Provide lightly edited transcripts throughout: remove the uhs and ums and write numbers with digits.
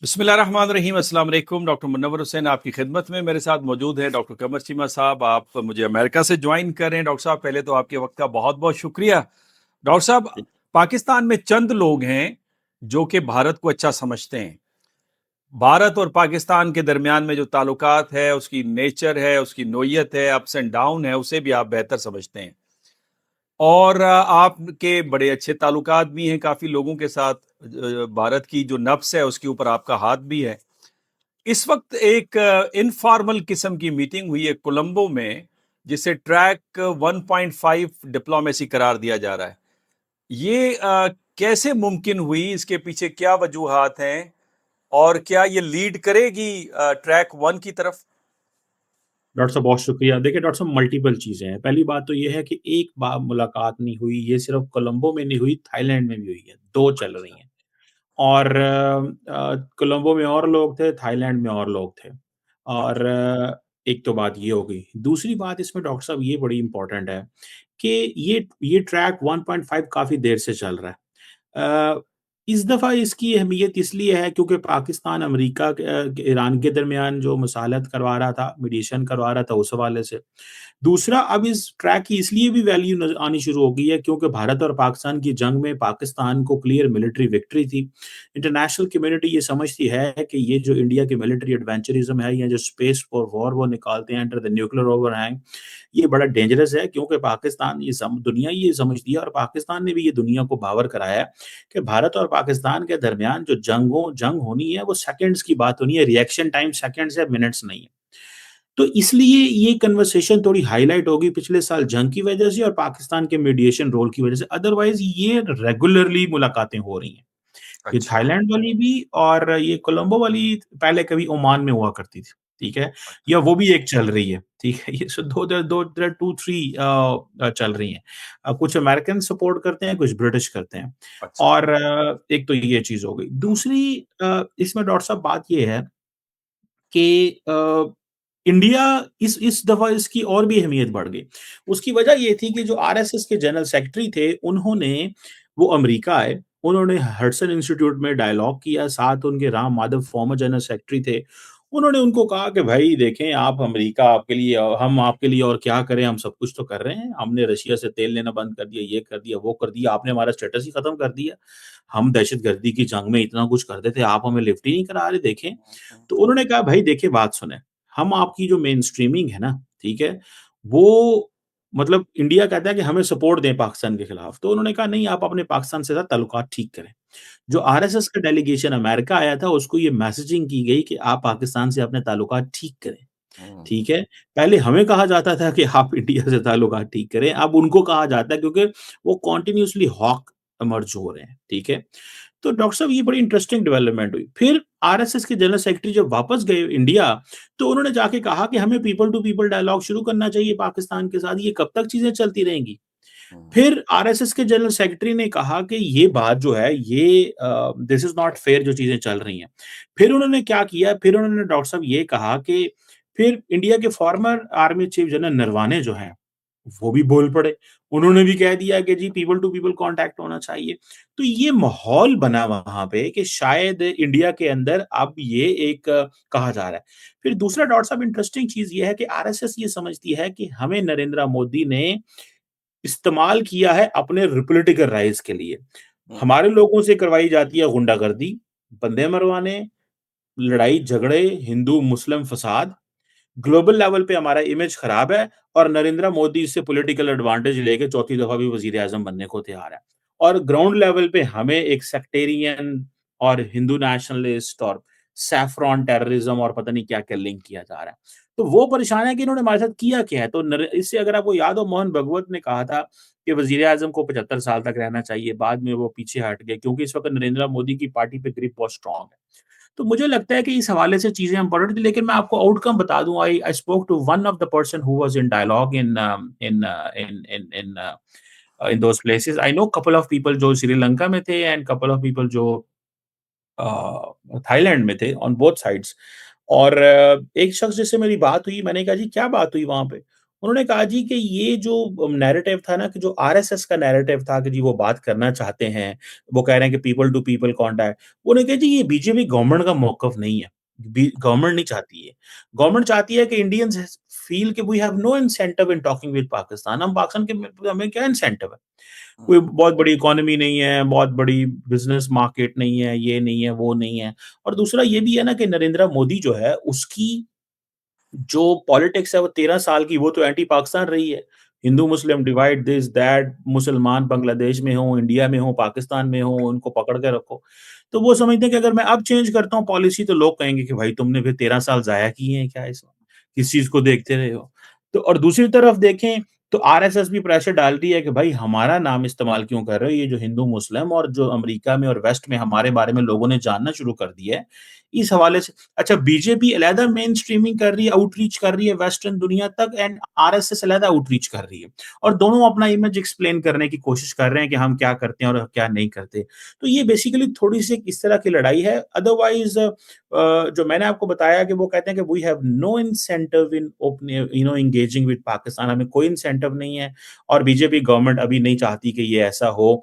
बिस्मिल्लाहिर्रहमानिर्रहीम। अस्सलाम वालेकुम। डॉक्टर मुनव्वर हुसैन आपकी खिदमत में। मेरे साथ मौजूद है डॉक्टर कमर चीमा साहब। आप मुझे अमेरिका से ज्वाइन कर रहे हैं। डॉक्टर साहब, पहले तो आपके वक्त का बहुत बहुत शुक्रिया। डॉक्टर साहब, पाकिस्तान में चंद लोग हैं जो कि भारत को अच्छा समझते हैं। भारत और पाकिस्तान के दरमियान में जो ताल्लुकात है, उसकी नेचर है, उसकी नोयत है, अप्स एंड डाउन है, उसे भी आप बेहतर समझते हैं। और आपके बड़े अच्छे ताल्लुकात भी हैं काफ़ी लोगों के साथ। भारत की जो नफ्स है उसके ऊपर आपका हाथ भी है। इस वक्त एक इनफॉर्मल किस्म की मीटिंग हुई है कोलंबो में, जिसे ट्रैक 1.5 डिप्लोमेसी करार दिया जा रहा है। ये कैसे मुमकिन हुई? इसके पीछे क्या वजूहात हैं? और क्या ये लीड करेगी ट्रैक 1 की तरफ? डॉक्टर साहब बहुत शुक्रिया। देखिए डॉक्टर साहब मल्टीपल चीज़ें हैं। पहली बात तो ये है कि एक बार मुलाकात नहीं हुई, ये सिर्फ़ कोलंबो में नहीं हुई, थाईलैंड में भी हुई है, 2 चल रही अच्छा। हैं। और कोलंबो में और लोग थे, थाईलैंड में और लोग थे। और अच्छा। एक तो बात ये हो गई। दूसरी बात इसमें डॉक्टर साहब ये बड़ी इम्पोर्टेंट है कि ये ट्रैक 1.5 काफ़ी देर से चल रहा है। इस दफ़ा इसकी अहमियत इसलिए है क्योंकि पाकिस्तान अमेरिका ईरान के दरमियान जो मुसालहत करवा रहा था, मीडिएशन करवा रहा था उस हवाले से। दूसरा अब इस ट्रैक की इसलिए भी वैल्यू आनी शुरू हो गई है क्योंकि भारत और पाकिस्तान की जंग में पाकिस्तान को क्लियर मिलिट्री विक्ट्री थी। इंटरनेशनल कम्युनिटी ये समझती है कि ये जो इंडिया की मिलिट्री एडवेंचरिज्म है या जो स्पेस फॉर वॉर वो निकालते हैं अंडर द न्यूक्लियर ओवरहैंग, ये बड़ा डेंजरस है क्योंकि पाकिस्तान दुनिया ये समझती है और पाकिस्तान ने भी ये दुनिया को बावर कराया है कि भारत और पाकिस्तान के दरमियान जो जंग होनी है वो सेकंड्स की बात होनी है, रिएक्शन टाइम सेकंड्स है, मिनट्स नहीं है। तो इसलिए ये कन्वर्सेशन थोड़ी हाईलाइट होगी पिछले साल जंग की वजह से और पाकिस्तान के मीडिएशन रोल की वजह से। अदरवाइज ये रेगुलरली मुलाकातें हो रही हैं। ये अच्छा। थाईलैंड वाली भी और ये कोलंबो वाली पहले कभी ओमान में हुआ करती थी, ठीक है? या अच्छा। वो भी एक चल रही है, ठीक है? ये सो 2 चल रही हैं। कुछ अमेरिकन सपोर्ट करते हैं, कुछ ब्रिटिश करते हैं अच्छा। और एक तो ये चीज़ हो गई। दूसरी इसमें डॉक्टर साहब बात ये है कि इंडिया इस दफ़ा इसकी और भी अहमियत बढ़ गई। उसकी वजह ये थी कि जो आरएसएस के जनरल सेक्रेटरी थे, वो अमेरिका आए, उन्होंने हडसन इंस्टीट्यूट में डायलॉग किया, साथ उनके Ram Madhav former general secretary थे। उन्होंने उनको कहा कि भाई देखें आप अमेरिका आपके लिए हम आपके लिए और क्या करें, हम सब कुछ तो कर रहे हैं। हमने रशिया से तेल लेना बंद कर दिया, ये कर दिया, वो कर दिया, आपने हमारा स्टेटस ही खत्म कर दिया। हम दहशतगर्दी की जंग में इतना कुछ करते थे, आप हमें लिफ्ट ही नहीं करा रहे, देखें। तो उन्होंने कहा भाई देखिए बात सुनें, हम आपकी जो मेन स्ट्रीमिंग है ना, ठीक है? वो मतलब इंडिया कहता है कि हमें सपोर्ट दें पाकिस्तान के खिलाफ। तो उन्होंने कहा नहीं आप अपने पाकिस्तान से साथ ताल्लुकात ठीक करें। जो आरएसएस का डेलीगेशन अमेरिका आया था उसको ये मैसेजिंग की गई कि आप पाकिस्तान से अपने ताल्लुकात ठीक करें, हम्म। ठीक है? पहले हमें कहा जाता था कि आप इंडिया से ताल्लुकात ठीक करें, अब उनको कहा जाता है क्योंकि वो कंटीन्यूअसली हॉक इमर्ज हो रहे हैं, ठीक है? तो डॉक्टर साहब ये बड़ी इंटरेस्टिंग डेवलपमेंट हुई। फिर आरएसएस के जनरल सेक्रेटरी जब वापस गए इंडिया, तो उन्होंने जाके कहा कि हमें पीपल टू पीपल डायलॉग शुरू करना चाहिए पाकिस्तान के साथ, ये कब तक चीज़ें चलती रहेंगी? हम्म। फिर आरएसएस के जनरल सेक्रेटरी ने कहा कि ये बात जो है ये दिस इज़ नॉट फेयर जो चीज़ें चल रही हैं। फिर उन्होंने क्या किया, फिर उन्होंने डॉक्टर साहब ये कहा कि फिर इंडिया के farmer army chief general Naravane जो हैं वो भी बोल पड़े। उन्होंने भी कह दिया कि जी पीपल टू पीपल कॉन्टैक्ट होना चाहिए। तो ये माहौल बना वहाँ पे कि शायद इंडिया के अंदर अब ये एक कहा जा रहा है। फिर दूसरा डॉक्टर साहब इंटरेस्टिंग चीज़ ये है कि आरएसएस ये समझती है कि हमें नरेंद्र मोदी ने इस्तेमाल किया है अपने पॉलिटिकल राइज़ के लिए। हम्म। हमारे लोगों से करवाई जाती है गुंडागर्दी, बंदे मरवाने, लड़ाई-झगड़े, हिंदू-मुस्लिम फसाद। ग्लोबल लेवल पे हमारा इमेज खराब है और नरेंद्र मोदी इससे पॉलिटिकल एडवांटेज लेके चौथी दफा भी वजीर आजम बनने को तैयार है। और ग्राउंड लेवल पे हमें एक सेक्टेरियन और हिंदू नेशनलिस्ट और सैफरॉन टेररिज्म और पता नहीं क्या-क्या लिंक किया जा रहा है। तो वो परेशान है कि इन्होंने हमारे साथ किया क्या है? तो इससे अगर आपको याद हो मोहन भगवत ने कहा था कि वजीर आजम को 75 साल तक रहना चाहिए, बाद में वो पीछे हट गए क्योंकि इस वक्त नरेंद्र मोदी की पार्टी पे ग्रिप बहुत स्ट्रांग है। तो मुझे लगता है कि इस हवाले से चीज़ें इम्पोर्टेंट थी, लेकिन मैं आपको आउटकम बता दूँ। I spoke to one of the person who was in dialogue in those places. I know couple of people जो श्रीलंका में थे एंड कपल ऑफ पीपल जो थाईलैंड में थे ऑन बोथ साइड्स। और एक शख्स जिससे मेरी बात हुई, मैंने कहा जी क्या बात हुई वहाँ पे? उन्होंने कहा जी कि ये जो नैरेटिव था ना, कि जो आरएसएस का नैरेटिव था कि जी वो बात करना चाहते हैं, वो कह रहे हैं कि पीपल टू पीपल कॉन्टैक्ट, उन्होंने कहा जी ये बीजेपी गवर्नमेंट का मौक़िफ़ नहीं है। गवर्नमेंट नहीं चाहती है। गवर्नमेंट चाहती है कि इंडियंस फील कि we have no incentive in talking with Pakistan. हम पाकिस्तान के हमें क्या इंसेंटिव है? कोई बहुत बड़ी इकोनॉमी नहीं है, बहुत बड़ी बिज़नेस मार्केट नहीं है, ये नहीं है, वो नहीं है। और दूसरा ये भी है ना कि नरेंद्र मोदी जो है, उसकी जो पॉलिटिक्स है वो 13 साल की, वो तो एंटी पाकिस्तान रही है। हिंदू मुस्लिम डिवाइड, दिस दैट, मुसलमान बांग्लादेश में हों, इंडिया में हों, पाकिस्तान में हों, उनको पकड़ के रखो। तो वो समझते हैं कि अगर मैं अब चेंज करता हूँ पॉलिसी, तो लोग कहेंगे कि भाई तुमने फिर 13 साल ज़ाया किए हैं क्या इसमें? किस चीज़ को देखते रहे हो? तो और दूसरी तरफ देखें तो आरएसएस भी प्रेशर डाल रही है कि भाई हमारा नाम इस्तेमाल क्यों कर रहे हो? ये जो हिंदू मुस्लिम और जो अमेरिका में और वेस्ट में हमारे बारे में लोगों ने जानना शुरू कर दिया है, इस हवाले से अच्छा बीजेपी अलहदा मेन स्ट्रीमिंग कर रही है, आउटरीच कर रही है वेस्टर्न दुनिया तक, एंड आरएसएस अलहदा आउटरीच कर रही है। और दोनों अपना इमेज एक्सप्लेन करने की कोशिश कर रहे हैं कि हम क्या करते हैं और क्या नहीं करते। तो ये बेसिकली थोड़ी-सी इस तरह की लड़ाई है। अदरवाइज़ जो मैंने आपको बताया कि वो कहते हैं कि we have no incentive in engaging with Pakistan, हमें कोई इंसेंटिव नहीं है और बीजेपी गवर्नमेंट अभी नहीं चाहती कि ये ऐसा हो।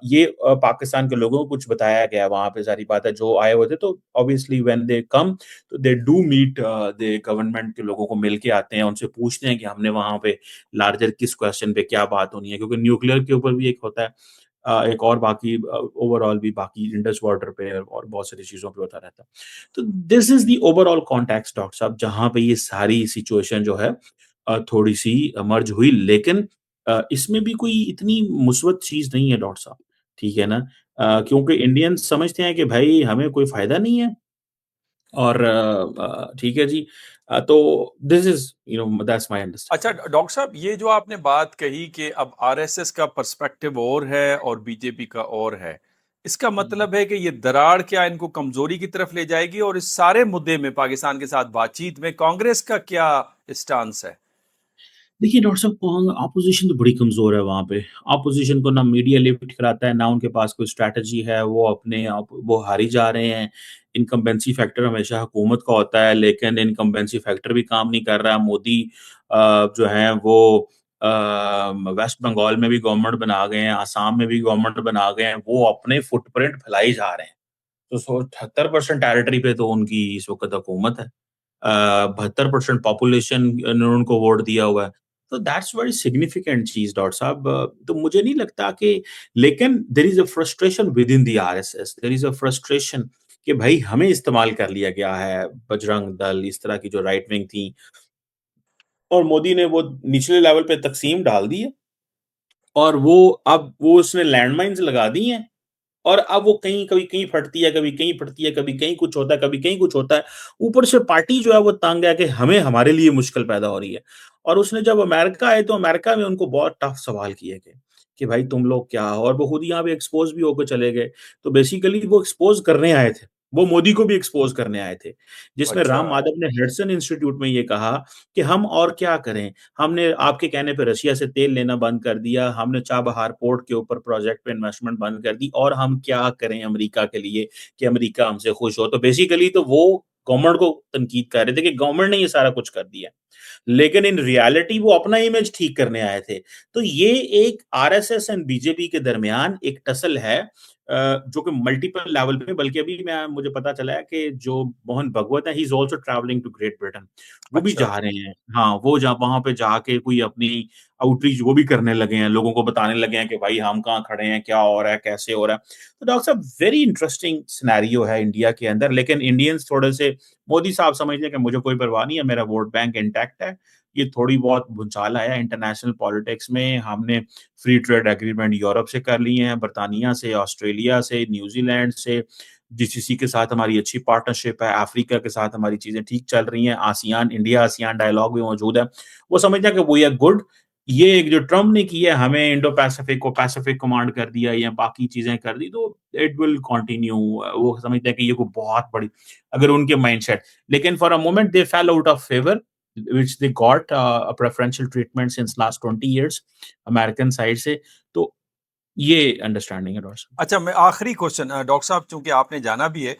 ये पाकिस्तान के लोगों को कुछ बताया गया वहाँ पे, ज़ाहिर बात है जो आए हुए थे, तो ऑब्वियसली व्हेन दे कम तो they do meet the government के लोगों को मिल के आते हैं, उनसे पूछते हैं कि हमने वहाँ पे लार्जर किस क्वेश्चन पे क्या बात होनी है, क्योंकि न्यूक्लियर के ऊपर भी एक होता है, एक और बाकी ओवरऑल भी बाकी इंडस वाटर पे और बहुत सारी चीज़ों पे होता रहता है। तो this is the overall context doctor साहब, जहाँ पे ये सारी सिचुएशन जो है थोड़ी-सी मर्ज हुई, लेकिन इसमें भी कोई इतनी मुस्बत चीज़ नहीं है डॉक्टर साहब, ठीक है ना? क्योंकि इंडियंस समझते हैं कि भाई हमें कोई फ़ायदा नहीं है और ठीक है जी। तो दिस इज़ दैट्स माय अच्छा अंडरस्टैंडिंग। डॉक्टर साहब, ये जो आपने बात कही कि अब आरएसएस का पर्सपेक्टिव और है और बीजेपी का और है, इसका हुँ। मतलब है कि ये दरार क्या इनको कमजोरी की तरफ ले जाएगी, और इस सारे मुद्दे में पाकिस्तान के साथ बातचीत में कांग्रेस का क्या स्टांस है? देखिए डॉक्टर साहब, ऑपोज़िशन तो बड़ी कमज़ोर है वहाँ पे। ऑपोज़िशन को ना मीडिया लिफ्ट कराता है, ना उनके पास कोई स्ट्रैटेजी है, वो अपने आप वो हारी जा रहे हैं। इनकम्बेंसी फैक्टर हमेशा हुकूमत का होता है, लेकिन इनकम्बेंसी फैक्टर भी काम नहीं कर रहा। मोदी जो हैं वो वेस्ट बंगाल में भी गवर्नमेंट बना गए हैं, असम में भी गवर्नमेंट बना गए हैं, वो अपने फुटप्रिंट फैलाई जा रहे हैं। तो सो 78% टेरिटरी पे तो उनकी इस वक़्त हुकूमत है। 72% पॉपुलेशन ने उनको वोट दिया हुआ है। तो दैट्स वेरी सिग्निफिकेंट चीज़ डॉक्टर साहब। तो मुझे नहीं लगता कि, लेकिन there is a frustration within the RSS, there is a frustration कि भाई हमें इस्तेमाल कर लिया गया है, बजरंग दल, इस तरह की जो राइट विंग थी, और मोदी ने वो निचले लेवल पे तक़सीम डाल दी है और वो उसने लैंडमाइन्स लगा दी हैं। और अब वो कहीं कभी कहीं फटती है, कभी कहीं फटती है, कभी कहीं कुछ होता है, कभी कहीं कुछ होता है। ऊपर से पार्टी जो है वो तंग है कि हमें हमारे लिए मुश्किल पैदा हो रही है। और उसने जब अमेरिका आए तो अमेरिका में उनको बहुत टफ सवाल किए गए कि भाई तुम लोग क्या हो, और वो खुद यहाँ पे एक्सपोज़ भी होकर चले गए। तो बेसिकली वो एक्सपोज़ करने आए थे। वो मोदी को भी एक्सपोज़ करने आए थे। जिसमें अच्छा। राम माधव ने हेडसन इंस्टीट्यूट में ये कहा कि हम और क्या करें? हमने आपके कहने पे रशिया से तेल लेना बंद कर दिया, हमने चाबहार पोर्ट के ऊपर प्रोजेक्ट पे इन्वेस्टमेंट बंद कर दी, और हम क्या करें अमेरिका के लिए कि अमेरिका हमसे खुश हो। तो बेसिकली तो वो गवर्नमेंट को तनकीद कर रहे थे कि गवर्नमेंट ने ये सारा कुछ कर दिया। लेकिन इन रियलिटी वो अपना इमेज ठीक करने आए थे। तो ये एक आरएसएस एंड बीजेपी के दरमियान एक टसल है, जो कि मल्टीपल लेवल पे, बल्कि अभी मैं मुझे पता चला है कि जो मोहन भगवत है, he is also travelling to Great Britain. वो भी अच्छा। जा रहे हैं। हाँ, वो जा वहाँ पे जाके कोई अपनी आउटरीच वो भी करने लगे हैं, लोगों को बताने लगे हैं कि भाई हम कहाँ खड़े हैं, क्या हो रहा है, कैसे हो रहा है। तो डॉक्टर साहब, वेरी इंटरेस्टिंग सिनेरियो है इंडिया के अंदर, लेकिन इंडियंस थोड़े से, मोदी साहब समझते हैं कि मुझे कोई परवाह नहीं है, मेरा वोट बैंक इंटैक्ट है। ये थोड़ी बहुत भूचाल आया इंटरनेशनल पॉलिटिक्स में, हमने फ्री ट्रेड एग्रीमेंट यूरोप से कर लिए हैं, बर्तानिया से, ऑस्ट्रेलिया से, न्यूज़ीलैंड से, जीसीसी के साथ हमारी अच्छी पार्टनरशिप है, अफ्रीका के साथ हमारी चीज़ें ठीक चल रही हैं, आसियान, इंडिया आसियान डायलॉग भी मौजूद है। वो समझते हैं कि वी आर गुड। ये एक जो ट्रम्प ने की है, हमें इंडो पैसिफिक को पैसिफिक कमांड कर दिया या बाकी चीज़ें कर दी, तो इट विल कंटिन्यू। वो समझते हैं कि ये कोई बहुत बड़ी, अगर उनके माइंडसेट, लेकिन for a moment they fail out of favour which they got a preferential treatment since last 20 years American side से। तो ये अंडरस्टैंडिंग है डॉक्टर साहब। अच्छा, मैं आखिरी क्वेश्चन डॉक्टर साहब, चूंकि आपने जाना भी है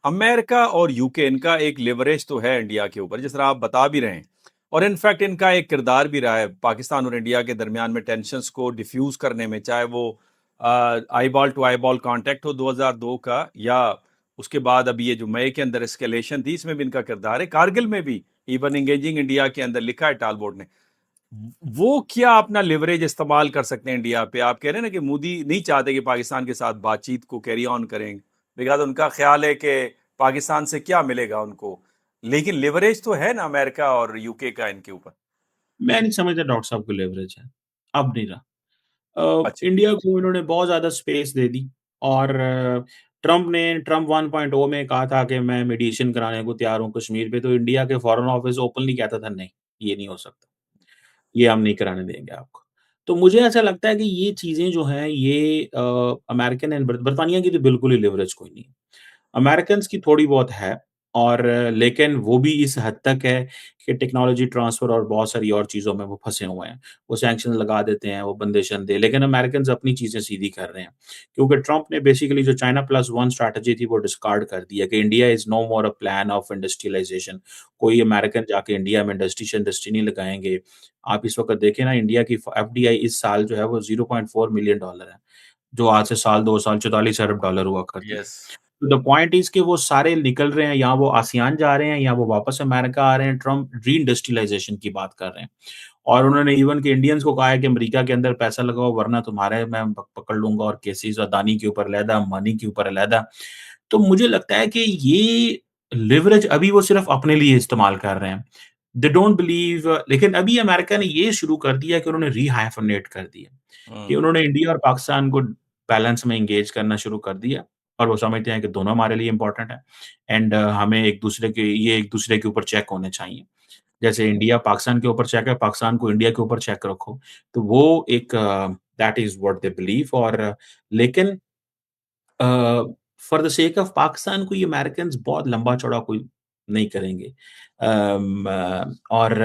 अमेरिका और यूके, इनका एक लिवरेज तो है इंडिया के ऊपर, जिस तरह आप बता भी रहे हैं। और इनफैक्ट इनका एक किरदार भी रहा है पाकिस्तान और इंडिया के दरमियान में टेंशन्स को डिफ्यूज करने में, चाहे वो eyeball to eyeball contact हो 2002 का, या उसके बाद अभी ये जो मई के अंदर एस्केलेशन थी, इसमें भी इनका किरदार है। कारगिल में भी इवन एंगेजिंग इंडिया के अंदर लिखा है टालबोर्ड ने। वो क्या अपना लिवरेज इस्तेमाल कर सकते हैं इंडिया पे? आप कह रहे हैं ना कि मोदी नहीं चाहते कि पाकिस्तान के साथ बातचीत को कैरी ऑन करें, बिकॉज उनका ख्याल है कि पाकिस्तान से क्या मिलेगा उनको, लेकिन लिवरेज तो है ना अमेरिका और यूके का इनके ऊपर। मैं नहीं समझता डॉक्टर साहब को लेवरेज है, अब नहीं रहा। अच्छा। इंडिया को इन्होंने बहुत ज़्यादा स्पेस दे दी और ट्रम्प 1.0 में कहा था कि मैं मीडिएशन कराने को तैयार हूँ कश्मीर पे, तो इंडिया के फॉरेन ऑफिस ओपनली कहता था नहीं, ये नहीं हो सकता, ये हम नहीं कराने देंगे आपको। तो मुझे ऐसा लगता है कि ये चीज़ें जो हैं ये अमेरिकन एंड बर्तानिया की तो बिल्कुल ही लिवरेज कोई नहीं है। अमेरिकन्स की थोड़ी बहुत है और लेकिन वो भी इस हद तक है कि टेक्नोलॉजी ट्रांसफ़र और बहुत सारी और चीज़ों में वो फँसे हुए हैं। वो सैंक्शन लगा देते हैं, वो बंदिश-अंदे, लेकिन अमेरिकन्स अपनी चीज़ें सीधी कर रहे हैं। क्योंकि ट्रम्प ने बेसिकली जो चाइना प्लस वन स्ट्रैटेजी थी वो डिस्कार्ड कर दी है कि India is no more a plan of industrialisation. कोई अमेरिकन जाके इंडिया में इंडस्ट्री नहीं लगाएँगे। आप इस वक़्त देखें ना, इंडिया की एफडीआई इस साल जो है वो $0.4 मिलियन है, जो आज से साल 2 साल 44 अरब डॉलर हुआ करती थी। यस। द पॉइंट इज़ कि वो सारे निकल रहे हैं, या वो आसियान जा रहे हैं या वो वापस अमेरिका आ रहे हैं। ट्रम्प री-इंडस्ट्रियलाइज़ेशन की बात कर रहे हैं और उन्होंने इवन के इंडियंस को कहा है कि अमेरिका के अंदर पैसा लगाओ वरना तुम्हारे मैं पकड़ लूँगा, और केसेस अदानी के ऊपर अलहदा, अंबानी के ऊपर अलहदा। तो मुझे लगता है कि ये लिवरेज अभी वो सिर्फ़ अपने लिए इस्तेमाल कर रहे हैं। दे डोंट बिलीव, लेकिन अभी अमेरिका ने ये शुरू कर दिया कि उन्होंने री-हाइफ़नेट कर दिया, कि हम्म। उन्होंने इंडिया और पाकिस्तान को बैलेंस में एंगेज करना शुरू कर दिया और वो समझते हैं कि दोनों हमारे लिए इम्पोर्टेंट है एंड हमें एक दूसरे के ऊपर चेक होने चाहिए। जैसे इंडिया पाकिस्तान के ऊपर चेक है, पाकिस्तान को इंडिया के ऊपर चेक रखो। तो वो एक that is what they believe. और लेकिन uh, for the sake of Pakistan कोई अमेरिकन्स बहुत लंबा-चौड़ा कोई नहीं करेंगे। और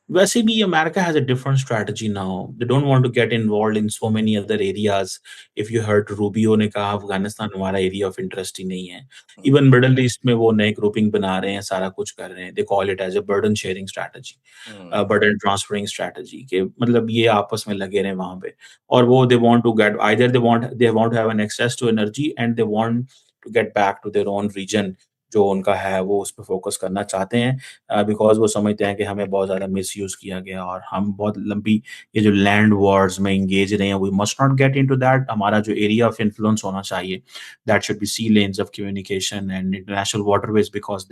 वैसे भी America has a different strategy now. They don't want to get involved in so many other areas. If you heard Rubio ने कहा अफगानिस्तान हमारा एरिया ऑफ इंटरेस्ट ही नहीं है। हम्म। इवन मिडल ईस्ट में वो नए ग्रुपिंग बना रहे हैं, सारा कुछ कर रहे हैं। They call it as a burden sharing strategy, hmm. Burden transferring strategy, के मतलब ये आपस में लगे रहें वहाँ पे। और वो they want to get either they want to have an access to energy and they want to get back to their own region, जो उनका है वो उस पे फ़ोकस करना चाहते हैं। बिकॉज़ वो समझते हैं कि हमें बहुत ज़्यादा मिसयूज़ किया गया और हम बहुत लंबी ये जो लैंड वॉर्स में एंगेज रहे हैं, we must not get into that. हमारा जो एरिया ऑफ इन्फ्लुएंस होना चाहिए, that should be sea lanes of communication and international waterways, because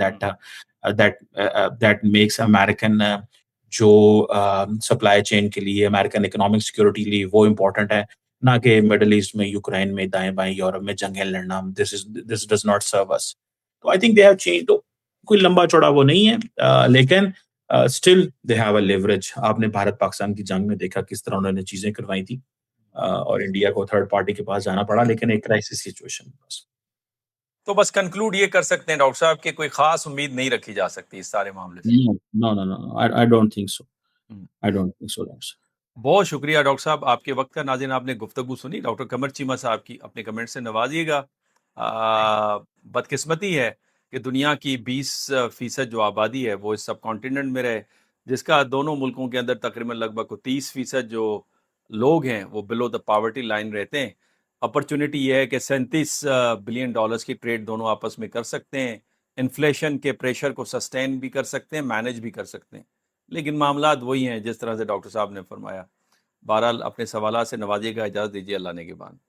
that makes American जो सप्लाई चेन के लिए, अमेरिकन इकोनॉमिक सिक्योरिटी के लिए वो इम्पोर्टेंट है, ना कि मिडल ईस्ट में, यूक्रेन में, दाएँ-बाएँ यूरोप में जंगें लड़ना। दिस डज़ नॉट सर्व अस। तो I think they have changed. तो कोई लंबा-चौड़ा वो नहीं है, लेकिन still they have a leverage. आपने भारत-पाकिस्तान की जंग में देखा किस तरह उन्होंने चीज़ें करवाई थी, और इंडिया को थर्ड पार्टी के पास जाना पड़ा, लेकिन एक क्राइसिस सिचुएशन में बस। तो बस कंक्लूड ये कर सकते हैं डॉक्टर साहब कि कोई खास उम्मीद नहीं रखी जा सकती इस सारे मामले से। No, no, no, no, no, I don't think so. Hmm. I don't think so that's. बहुत शुक्रिया डॉक्टर साहब, आपके वक्त का नाज़रीन आपने गुफ्तगू सुनी। डॉक्टर कमर चीमा साहब की अपने कमेंट से नवाजिएगा। बदकिस्मती है कि दुनिया की 20% जो आबादी है वो इस सब कॉन्टिनेंट में रहे, जिसका दोनों मुल्कों के अंदर तकरीबन लगभग 30% जो लोग हैं वो बिलो द पावर्टी लाइन रहते हैं। अपॉर्चुनिटी ये है कि 37 बिलियन डॉलर्स की ट्रेड दोनों आपस में कर सकते हैं, इन्फ्लेशन के प्रेशर को सस्टेन भी कर सकते हैं, मैनेज भी कर सकते हैं। लेकिन मामलात वही हैं जिस तरह से डॉक्टर साहब ने फरमाया। बहरहाल अपने सवालात से नवाजिएगा। इजाज़त दीजिए, अल्लाह ने के बाद।